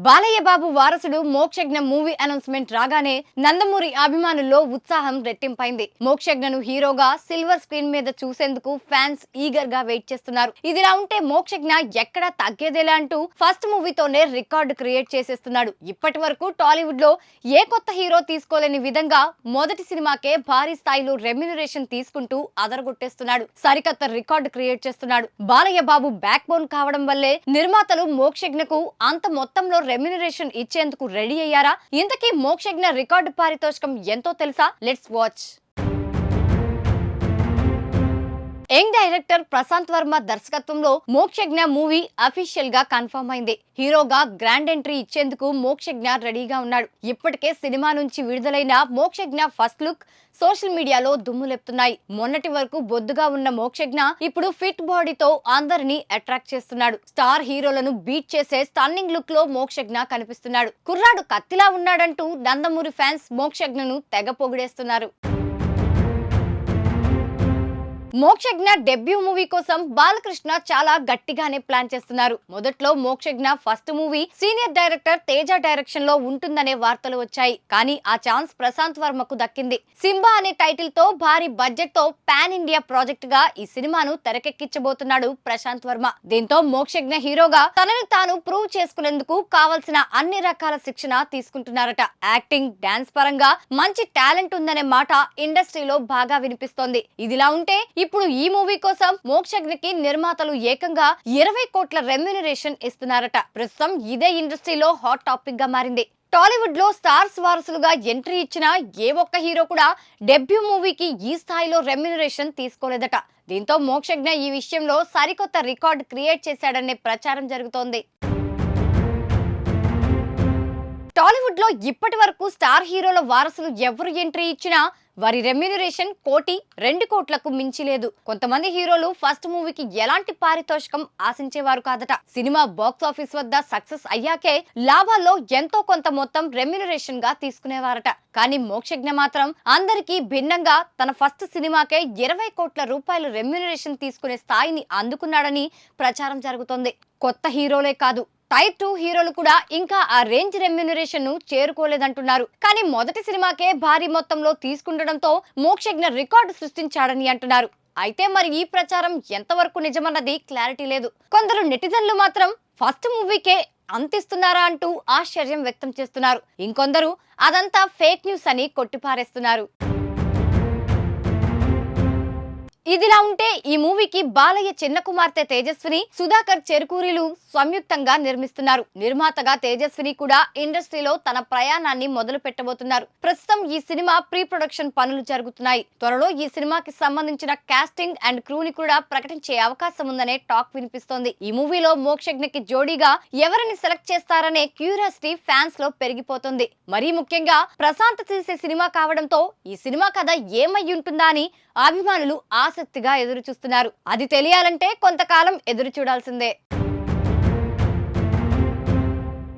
బాలయ్య బాబు వారసుడు Mokshagna movie announcement రాగానే నందమూరి అభిమానుల్లో ఉత్సాహం రెట్టింపైంది. మోక్షజ్ఞను హీరోగా సిల్వర్ స్క్రీన్ మీద చూసేందుకు ఫ్యాన్స్ ఈగర్ గా వెయిట్ చేస్తున్నారు. ఇదిలా ఉంటే మోక్షజ్ఞ ఎక్కడా తగ్గేదేలా అంటూ ఫస్ట్ మూవీతోనే రికార్డు క్రియేట్ చేసేస్తున్నాడు. ఇప్పటి వరకు టాలీవుడ్ లో ఏ కొత్త హీరో తీసుకోలేని విధంగా మొదటి సినిమాకే భారీ స్థాయిలో రెమ్యునరేషన్ తీసుకుంటూ అదరగొట్టేస్తున్నాడు. సరికొత్త రికార్డు క్రియేట్ చేస్తున్నాడు. బాలయ్య బాబు బ్యాక్ బోన్ కావడం వల్లే నిర్మాతలు మోక్షజ్ఞకు అంత మొత్తంలో రెమ్యునరేషన్ ఇచ్చేందుకు రెడీ అయ్యారా? ఇంతకీ మోక్షజ్ఞ రికార్డు పారితోషికం ఎంతో తెలుసా? Let's watch. Young director Prashanth Varma దర్శకత్వంలో మోక్షజ్ఞ మూవీ అఫీషియల్ గా కన్ఫర్మ్ అయింది. హీరోగా గ్రాండ్ ఎంట్రీ ఇచ్చేందుకు మోక్షజ్ఞ రెడీగా ఉన్నాడు. ఇప్పటికే సినిమా నుంచి విడుదలైన మోక్షజ్ఞ ఫస్ట్ లుక్ సోషల్ మీడియాలో దుమ్ములేపుతున్నాయి. మొన్నటి వరకు బొద్దుగా ఉన్న మోక్షజ్ఞ ఇప్పుడు ఫిట్ బాడీతో అందరినీ అట్రాక్ట్ చేస్తున్నాడు. స్టార్ హీరోలను బీట్ చేసే స్టన్నింగ్ లుక్ లో మోక్షజ్ఞ కనిపిస్తున్నాడు. కుర్రాడు కత్తిలా ఉన్నాడంటూ నందమూరి ఫ్యాన్స్ మోక్షజ్ఞను తెగ పొగిడేస్తున్నారు. మోక్షజ్ఞ డెబ్యూ మూవీ కోసం బాలకృష్ణ చాలా గట్టిగానే ప్లాన్ చేస్తున్నారు. మొదట్లో Mokshagna first movie senior director Teja direction లో ఉంటుందనే వార్తలు వచ్చాయి. కానీ ఆ ఛాన్స్ ప్రశాంత్ వర్మకు దక్కింది. సింబా అనే టైటిల్ తో భారీ బడ్జెట్ తో పాన్ ఇండియా ప్రాజెక్ట్ గా ఈ సినిమాను తెరకెక్కించబోతున్నాడు ప్రశాంత్ వర్మ. దీంతో మోక్షజ్ఞ హీరోగా తనని తాను ప్రూవ్ చేసుకునేందుకు కావలసిన అన్ని రకాల శిక్షణ తీసుకుంటున్నారట. యాక్టింగ్, డాన్స్ పరంగా మంచి టాలెంట్ ఉందనే మాట ఇండస్ట్రీలో బాగా వినిపిస్తోంది. ఇదిలా ఉంటే ఇప్పుడు ఈ మూవీ కోసం మోక్షజ్ఞకి నిర్మాతలు ఏకంగా 20 కోట్ల రెమ్యునరేషన్ ఇస్తున్నారట. ప్రస్తుతం ఇదే ఇండస్ట్రీలో హాట్ టాపిక్ గా మారింది. టాలీవుడ్ లో స్టార్స్ వారసులుగా ఎంట్రీ ఇచ్చిన ఏ ఒక్క హీరో కూడా డెబ్యూ మూవీకి ఈ స్థాయిలో రెమ్యునరేషన్ తీసుకోలేదట. దీంతో మోక్షజ్ఞ ఈ విషయంలో సరికొత్త రికార్డ్ క్రియేట్ చేశాడనే ప్రచారం జరుగుతోంది. టాలీవుడ్ లో ఇప్పటి వరకు స్టార్ హీరోల వారసులు ఎవరు ఎంట్రీ ఇచ్చినా వారి రెమ్యునరేషన్ 1-2 కోట్లకు మించి లేదు. కొంతమంది హీరోలు ఫస్ట్ మూవీకి ఎలాంటి పారితోషికం ఆశించేవారు కాదట. సినిమా బాక్స్ ఆఫీస్ వద్ద సక్సెస్ అయ్యాకే లాభాల్లో ఎంతో కొంత మొత్తం రెమ్యునరేషన్ గా తీసుకునేవారట. కానీ మోక్షజ్ఞ మాత్రం అందరికీ భిన్నంగా తన ఫస్ట్ సినిమాకే 20 కోట్ల రూపాయలు రెమ్యునరేషన్ తీసుకునే స్థాయిని అందుకున్నాడని ప్రచారం జరుగుతోంది. కొత్త హీరోలే కాదు, టైర్ 2 హీరోలు కూడా ఇంకా ఆ రేంజ్ రెమ్యునరేషన్ ను చేరుకోలేదంటున్నారు. కానీ మొదటి సినిమాకే భారీ మొత్తంలో తీసుకుండడంతో మోక్షజ్ఞ రికార్డు సృష్టించాడని అంటున్నారు. అయితే మరి ఈ ప్రచారం ఎంతవరకు నిజమన్నది క్లారిటీ లేదు. కొందరు నెటిజన్లు మాత్రం ఫస్ట్ మూవీకే అంతిస్తున్నారా అంటూ ఆశ్చర్యం వ్యక్తం చేస్తున్నారు. ఇంకొందరు అదంతా ఫేక్ న్యూస్ అని కొట్టిపారేస్తున్నారు. ఇదిలా ఉంటే ఈ మూవీకి బాలయ్య చిన్న కుమార్తె తేజస్విని, సుధాకర్ చెరుకూరిలు సంయుక్తంగా నిర్మిస్తున్నారు. నిర్మాతగా తేజస్విని కూడా ఇండస్ట్రీలో తన ప్రయాణాన్ని మొదలు పెట్టబోతున్నారు. ప్రస్తుతం ఈ సినిమా ప్రీ ప్రొడక్షన్ పనులు జరుగుతున్నాయి. త్వరలో ఈ సినిమాకి సంబంధించిన కాస్టింగ్ అండ్ క్రూని కూడా ప్రకటించే అవకాశం ఉందనే టాక్ వినిపిస్తోంది. ఈ మూవీలో మోక్షజ్ఞకి జోడీగా ఎవరిని సెలెక్ట్ చేస్తారనే క్యూరియాసిటీ ఫ్యాన్స్ లో పెరిగిపోతుంది. మరీ ముఖ్యంగా ప్రశాంత్ తీసే సినిమా కావడంతో ఈ సినిమా కథ ఏమై ఉంటుందా అని అభిమానులు ఆసక్తిగా ఎదురు చూస్తున్నారు. అది తెలియాలంటే కొంతకాలం ఎదురు చూడాల్సిందే.